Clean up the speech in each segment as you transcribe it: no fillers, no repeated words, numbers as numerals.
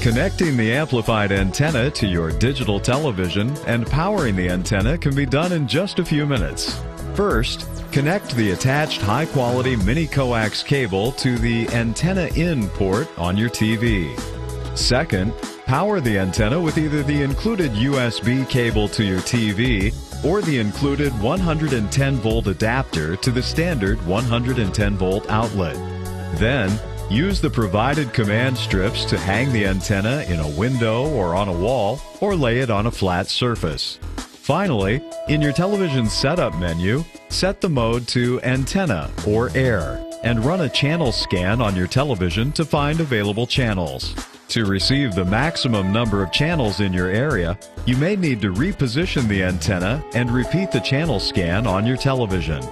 Connecting the amplified antenna to your digital television and powering the antenna can be done in just a few minutes. First, connect the attached high-quality mini-coax cable to the antenna-in port on your TV. Second, power the antenna with either the included USB cable to your TV or the included 110-volt adapter to the standard 110-volt outlet. Then, use the provided command strips to hang the antenna in a window or on a wall, or lay it on a flat surface. Finally, in your television setup menu, set the mode to Antenna or Air and run a channel scan on your television to find available channels. To receive the maximum number of channels in your area, you may need to reposition the antenna and repeat the channel scan on your television.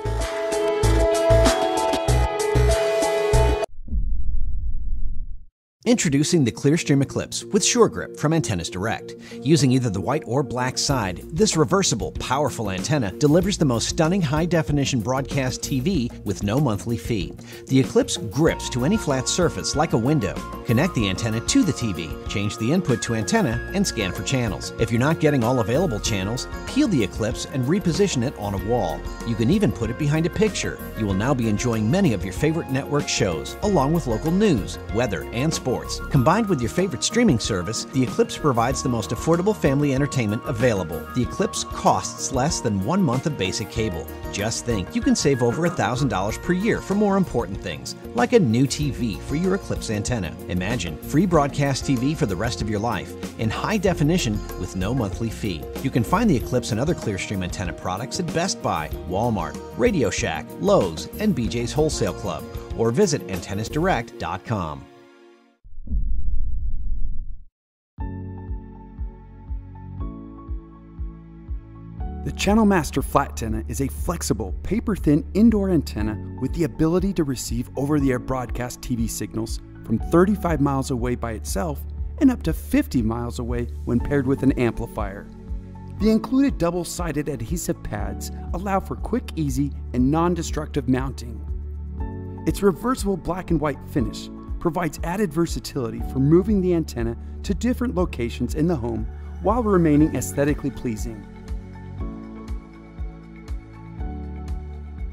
Introducing the ClearStream Eclipse with Sure Grip from Antennas Direct. Using either the white or black side, this reversible, powerful antenna delivers the most stunning high-definition broadcast TV with no monthly fee. The Eclipse grips to any flat surface like a window. Connect the antenna to the TV, change the input to antenna, and scan for channels. If you're not getting all available channels, peel the Eclipse and reposition it on a wall. You can even put it behind a picture. You will now be enjoying many of your favorite network shows, along with local news, weather, and sports. Combined with your favorite streaming service, the Eclipse provides the most affordable family entertainment available. The Eclipse costs less than 1 month of basic cable. Just think, you can save over $1,000 per year for more important things, like a new TV for your Eclipse antenna. Imagine free broadcast TV for the rest of your life, in high definition with no monthly fee. You can find the Eclipse and other ClearStream antenna products at Best Buy, Walmart, Radio Shack, Lowe's, and BJ's Wholesale Club, or visit AntennasDirect.com. The Channel Master Flatenna is a flexible, paper-thin indoor antenna with the ability to receive over-the-air broadcast TV signals from 35 miles away by itself and up to 50 miles away when paired with an amplifier. The included double-sided adhesive pads allow for quick, easy, and non-destructive mounting. Its reversible black and white finish provides added versatility for moving the antenna to different locations in the home while remaining aesthetically pleasing.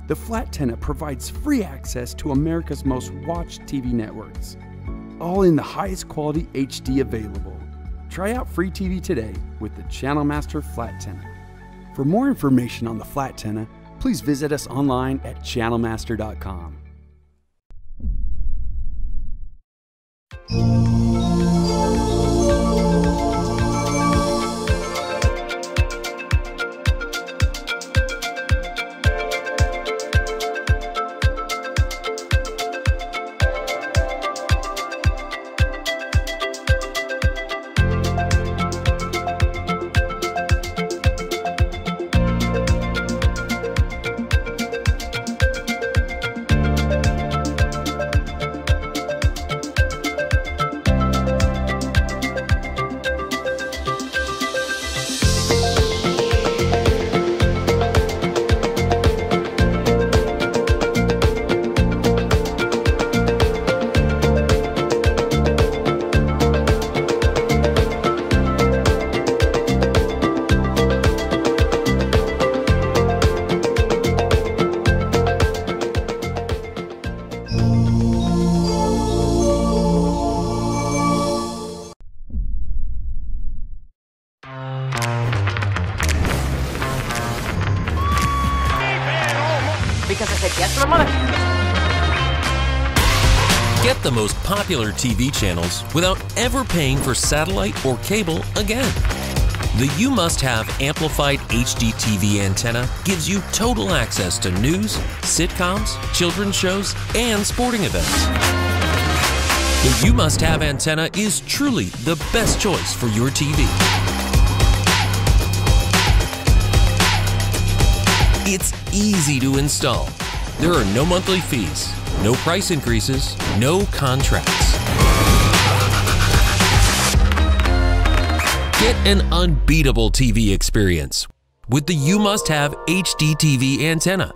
The Flatenna provides free access to America's most watched TV networks, all in the highest quality HD available. Try out free TV today with the Channel Master Flatenna. For more information on the Flatenna, please visit us online at channelmaster.com. Because I said yes to my mother. Get the most popular TV channels without ever paying for satellite or cable again. The You Must Have Amplified HD TV antenna gives you total access to news, sitcoms, children's shows, and sporting events. The You Must Have antenna is truly the best choice for your TV. It's easy to install. There are no monthly fees, no price increases, no contracts. Get an unbeatable TV experience with the You Must Have HD TV antenna.